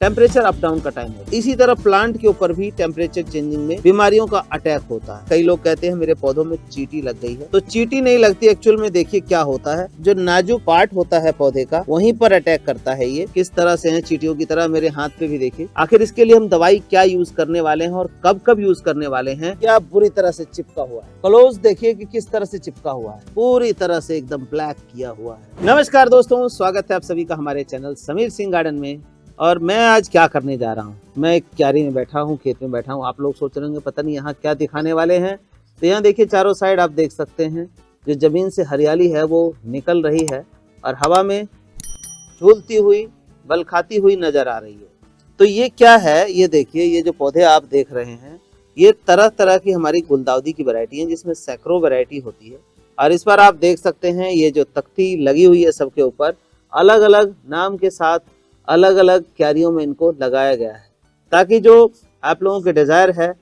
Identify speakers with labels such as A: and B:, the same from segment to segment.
A: Temperature up down का time होता है। इसी तरह प्लांट के ऊपर भी टेम्परेचर चेंजिंग में बीमारियों का अटैक होता है। कई लोग कहते हैं मेरे पौधों में चींटी लग गई है, तो चींटी नहीं लगती। एक्चुअल में देखिए क्या होता है, जो नाजुक पार्ट होता है पौधे का वहीं पर अटैक करता है। ये किस तरह से है, चींटियों की तरह। मेरे हाथ पे भी देखिए। आखिर इसके लिए हम दवाई क्या यूज करने वाले हैं और कब कब यूज करने वाले हैं। क्या बुरी तरह से चिपका हुआ है, क्लोज देखिए कि किस तरह से चिपका हुआ है, पूरी तरह से एकदम ब्लैक किया हुआ है। नमस्कार दोस्तों, स्वागत है आप सभी का हमारे चैनल समीर सिंह गार्डन में। और मैं आज क्या करने जा रहा हूँ, मैं एक क्यारी में बैठा हूँ, खेत में बैठा हूँ। आप लोग सोच रहे होंगे पता नहीं यहाँ क्या दिखाने वाले हैं। तो यहाँ देखिए चारों साइड आप देख सकते हैं, जो जमीन से हरियाली है वो निकल रही है और हवा में झूलती हुई, बल खाती हुई नजर आ रही है। तो ये क्या है, ये देखिए, ये जो पौधे आप देख रहे हैं ये तरह तरह की हमारी गुलदाउदी की वैरायटी है, जिसमें सैकड़ों वैरायटी होती है। और इस बार आप देख सकते हैं ये जो तख्ती लगी हुई है सबके ऊपर, अलग अलग नाम के साथ अलग अलग क्यारियों में इनको लगाया गया है, ताकि जो आप लोगों के डिजायर है,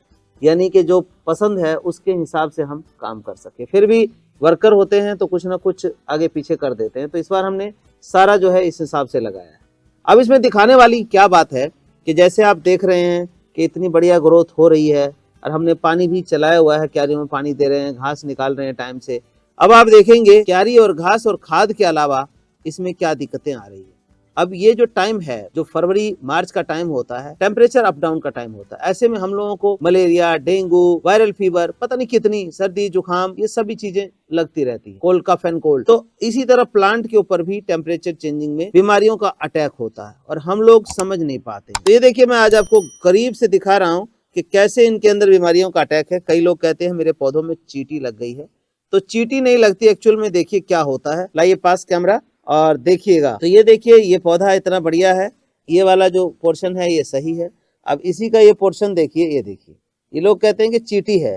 A: यानी कि जो पसंद है, उसके हिसाब से हम काम कर सके। फिर भी वर्कर होते हैं तो कुछ ना कुछ आगे पीछे कर देते हैं। तो इस बार हमने सारा जो है इस हिसाब से लगाया है। अब इसमें दिखाने वाली क्या बात है कि जैसे आप देख रहे हैं कि इतनी बढ़िया ग्रोथ हो रही है और हमने पानी भी चलाया हुआ है, क्यारियों में पानी दे रहे हैं, घास निकाल रहे हैं टाइम से। अब आप देखेंगे क्यारी और घास और खाद के अलावा इसमें क्या दिक्कतें आ रही है। अब ये जो टाइम है, जो फरवरी मार्च का टाइम होता है, टेम्परेचर अप डाउन का टाइम होता है। ऐसे में हम लोगों को मलेरिया, डेंगू, वायरल फीवर, पता नहीं कितनी सर्दी जुकाम, ये सभी चीजें लगती रहती है, कोल्ड कफ एंड कोल्ड। तो इसी तरह प्लांट के ऊपर भी टेम्परेचर चेंजिंग में बीमारियों का अटैक होता है और हम लोग समझ नहीं पाते। तो ये देखिए, मैं आज आपको करीब से दिखा रहा हूँ कि कैसे इनके अंदर बीमारियों का अटैक है। कई लोग कहते हैं मेरे पौधों में चींटी लग गई है, तो चींटी नहीं लगती। एक्चुअल में देखिए क्या होता है, लाइए पास कैमरा और देखिएगा। तो ये देखिए, ये पौधा इतना बढ़िया है, ये वाला जो पोर्शन है ये सही है। अब इसी का ये पोर्शन देखिए, ये देखिए, ये लोग कहते हैं कि चींटी है,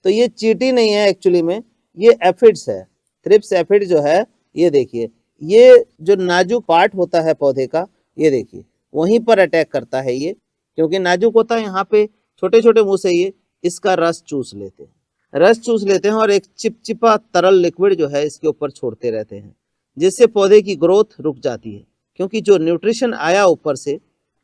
A: तो ये चींटी नहीं है। एक्चुअली में ये एफिड्स है, थ्रिप्स एफिड जो है। ये देखिए, ये जो नाजुक पार्ट होता है पौधे का, ये देखिए वहीं पर अटैक करता है ये, क्योंकि नाजुक होता है। यहाँ पे छोटे छोटे मुंह से ये इसका रस चूस लेते हैं और एक चिपचिपा तरल लिक्विड जो है इसके ऊपर छोड़ते रहते हैं, जिससे पौधे की ग्रोथ रुक जाती है। क्योंकि जो न्यूट्रिशन आया ऊपर से,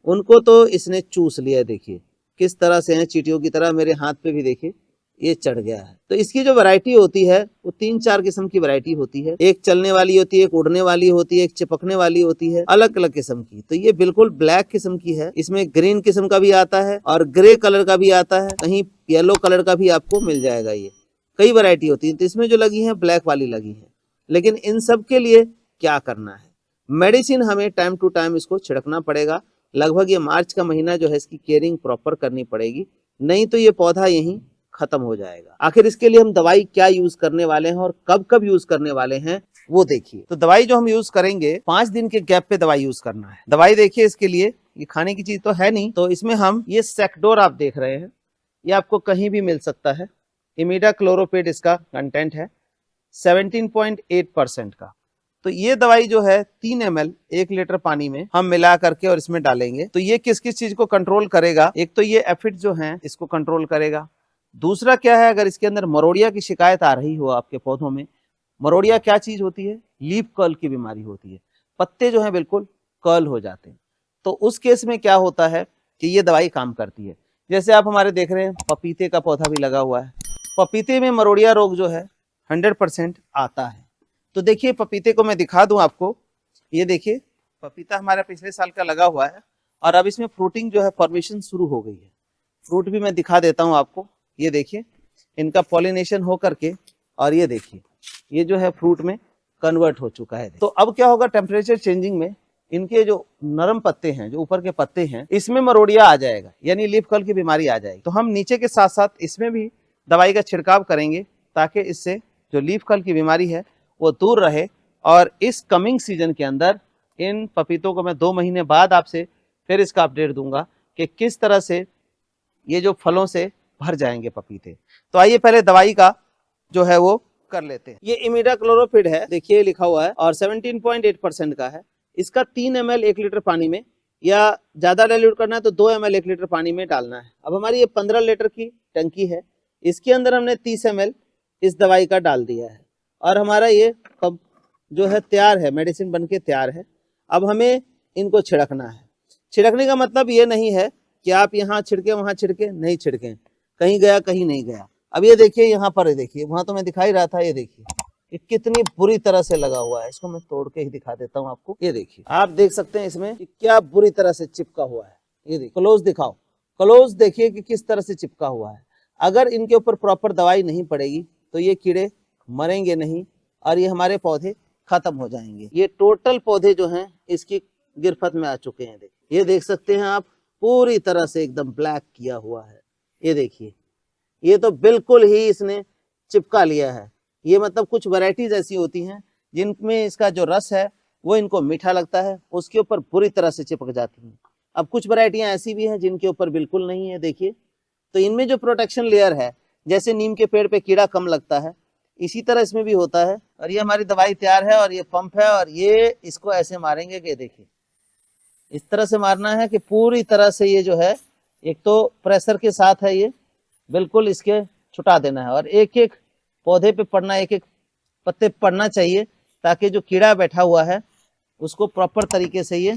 A: उनको तो इसने चूस लिया। देखिए किस तरह से है, चींटियों की तरह। मेरे हाथ पे भी देखिए ये चढ़ गया है। तो इसकी जो वैरायटी होती है वो 3-4 किस्म की वैरायटी होती है। एक चलने वाली होती है, एक उड़ने वाली होती है, एक चिपकने वाली होती है, अलग अलग किस्म की। तो ये बिल्कुल ब्लैक किस्म की है। इसमें ग्रीन किस्म का भी आता है और ग्रे कलर का भी आता है, कहीं येलो कलर का भी आपको मिल जाएगा। ये कई वैरायटी होती है। तो इसमें जो लगी है ब्लैक वाली लगी है। लेकिन इन सब के लिए क्या करना है, मेडिसिन हमें टाइम टू टाइम इसको छिड़कना पड़ेगा। लगभग ये मार्च का महीना जो है इसकी केयरिंग प्रॉपर करनी पड़ेगी, नहीं तो ये पौधा यहीं खत्म हो जाएगा। आखिर इसके लिए हम दवाई क्या यूज करने वाले हैं और कब कब यूज करने वाले हैं वो देखिए। तो दवाई जो हम यूज करेंगे, 5 दिन के गैप पे दवाई यूज करना है। दवाई देखिए, इसके लिए ये खाने की चीज तो है नहीं, तो इसमें हम ये सेक्डोर आप देख रहे हैं, ये आपको कहीं भी मिल सकता है। इमिडाक्लोरोपिड इसका कंटेंट है 17.8% का। तो ये दवाई जो है 3 ml 1 लीटर पानी में हम मिला करके और इसमें डालेंगे। तो ये किस किस चीज को कंट्रोल करेगा, एक तो ये एफिड जो है इसको कंट्रोल करेगा। दूसरा क्या है, अगर इसके अंदर मरोड़िया की शिकायत आ रही हो आपके पौधों में, मरोड़िया क्या चीज होती है, लीफ कर्ल की बीमारी होती है, पत्ते जो है बिल्कुल कर्ल हो जाते हैं। तो उस केस में क्या होता है कि ये दवाई काम करती है। जैसे आप हमारे देख रहे हैं पपीते का पौधा भी लगा हुआ है, पपीते में मरोड़िया रोग जो है 100% आता है। तो देखिए पपीते को मैं दिखा दूं आपको, ये देखिए पपीता हमारा पिछले साल का लगा हुआ है और अब इसमें फ्रूटिंग जो है फॉर्मेशन शुरू हो गई है। फ्रूट भी मैं दिखा देता हूं आपको, ये देखिए इनका पॉलिनेशन हो करके, और ये देखिए ये जो है फ्रूट में कन्वर्ट हो चुका है। तो अब क्या होगा, टेम्परेचर चेंजिंग में इनके जो नरम पत्ते हैं, जो ऊपर के पत्ते हैं, इसमें मरोड़िया आ जाएगा, यानी लीफ कर्ल की बीमारी आ जाएगी। तो हम नीचे के साथ साथ इसमें भी दवाई का छिड़काव करेंगे, ताकि इससे जो लीफ कर्ल की बीमारी है वो दूर रहे। और इस कमिंग सीजन के अंदर इन पपीतों को मैं 2 महीने बाद आपसे फिर इसका अपडेट दूंगा कि किस तरह से ये जो फलों से भर जाएंगे पपीते। तो आइए पहले दवाई का जो है वो कर लेते हैं। ये इमिडाक्लोरोपिड है, देखिए लिखा हुआ है, और 17.8% का है। इसका 3 ml 1 लीटर पानी में, या ज्यादा डाइल्यूट करना है तो 2 ml 1 लीटर पानी में डालना है। अब हमारी ये 15 लीटर की टंकी है, इसके अंदर हमने 30 ml इस दवाई का डाल दिया है और हमारा ये कब जो है तैयार है, मेडिसिन बन के तैयार है। अब हमें इनको छिड़कना है। छिड़कने का मतलब ये नहीं है कि आप यहाँ छिड़के वहां छिड़के, नहीं छिड़के, कहीं गया कहीं नहीं गया। अब ये देखिए यहाँ पर, ये देखिए वहां तो मैं दिखाई रहा था, ये देखिए ये कितनी बुरी तरह से लगा हुआ है। इसको मैं तोड़ के ही दिखा देता हूँ आपको। ये देखिए, आप देख सकते हैं इसमें कि क्या बुरी तरह से चिपका हुआ है। ये देखिए, क्लोज दिखाओ, क्लोज देखिए कि किस तरह से चिपका हुआ है। अगर इनके ऊपर प्रॉपर दवाई नहीं पड़ेगी तो ये कीड़े मरेंगे नहीं और ये हमारे पौधे खत्म हो जाएंगे। ये टोटल पौधे जो हैं इसकी गिरफ्त में आ चुके हैं। देखिए, ये देख सकते हैं आप, पूरी तरह से एकदम ब्लैक किया हुआ है। ये देखिए, ये तो बिल्कुल ही इसने चिपका लिया है। ये मतलब कुछ वैरायटीज ऐसी होती हैं जिनमें इसका जो रस है वो इनको मीठा लगता है, उसके ऊपर बुरी तरह से चिपक जाती हैं। अब कुछ वैरायटियां ऐसी भी हैं जिनके ऊपर बिल्कुल नहीं है। देखिए, तो इनमें जो प्रोटेक्शन लेयर है, जैसे नीम के पेड़ पे कीड़ा कम लगता है, इसी तरह इसमें भी होता है। और ये हमारी दवाई तैयार है और ये पंप है और ये इसको ऐसे मारेंगे कि देखिए इस तरह से मारना है कि पूरी तरह से ये जो है, एक तो प्रेशर के साथ है, ये बिल्कुल इसके छुटा देना है और एक एक पौधे पे पड़ना, एक एक पत्ते पड़ना चाहिए ताकि जो कीड़ा बैठा हुआ है उसको प्रॉपर तरीके से ये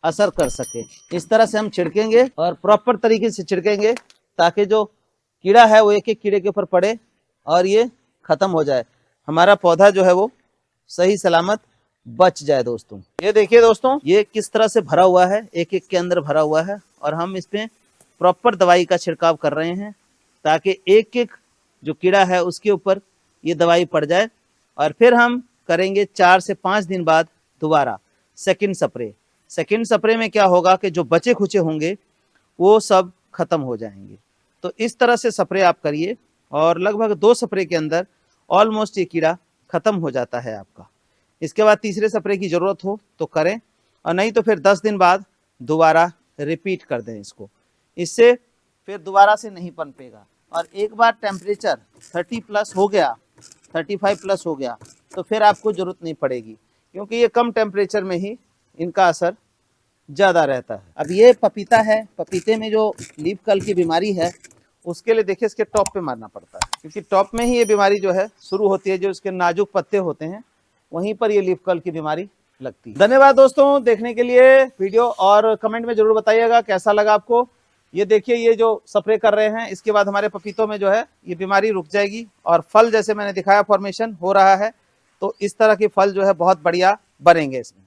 A: असर कर सके। इस तरह से हम छिड़केंगे और प्रॉपर तरीके से छिड़केंगे ताकि जो कीड़ा है वो एक एक कीड़े के ऊपर पड़े और ये खत्म हो जाए, हमारा पौधा जो है वो सही सलामत बच जाए। दोस्तों ये देखिए दोस्तों, ये किस तरह से भरा हुआ है, एक एक के अंदर भरा हुआ है और हम इसमें प्रॉपर दवाई का छिड़काव कर रहे हैं ताकि एक एक जो कीड़ा है उसके ऊपर ये दवाई पड़ जाए। और फिर हम करेंगे 4 से 5 दिन बाद दोबारा सेकंड स्प्रे। सेकंड स्प्रे में क्या होगा कि जो बचे खुचे होंगे वो सब खत्म हो जाएंगे। तो इस तरह से स्प्रे आप करिए और लगभग 2 स्प्रे के अंदर ऑलमोस्ट ये कीड़ा खत्म हो जाता है आपका। इसके बाद तीसरे स्प्रे की ज़रूरत हो तो करें और नहीं तो फिर 10 दिन बाद दोबारा रिपीट कर दें इसको। इससे फिर दोबारा से नहीं पनपेगा। और एक बार टेम्परेचर 30 प्लस हो गया, 35 प्लस हो गया तो फिर आपको ज़रूरत नहीं पड़ेगी, क्योंकि ये कम टेम्परेचर में ही इनका असर ज़्यादा रहता है। अब ये पपीता है, पपीते में जो लीफ कल की बीमारी है उसके लिए देखिए इसके टॉप पे मारना पड़ता है, क्योंकि टॉप में ही ये बीमारी जो है शुरू होती है। जो इसके नाजुक पत्ते होते हैं वहीं पर ये लीफ कल की बीमारी लगती है। धन्यवाद दोस्तों देखने के लिए वीडियो, और कमेंट में जरूर बताइएगा कैसा लगा आपको। ये देखिए, ये जो स्प्रे कर रहे हैं इसके बाद हमारे पपीतों में जो है ये बीमारी रुक जाएगी और फल जैसे मैंने दिखाया फॉर्मेशन हो रहा है, तो इस तरह के फल जो है बहुत बढ़िया बनेंगे इसमें।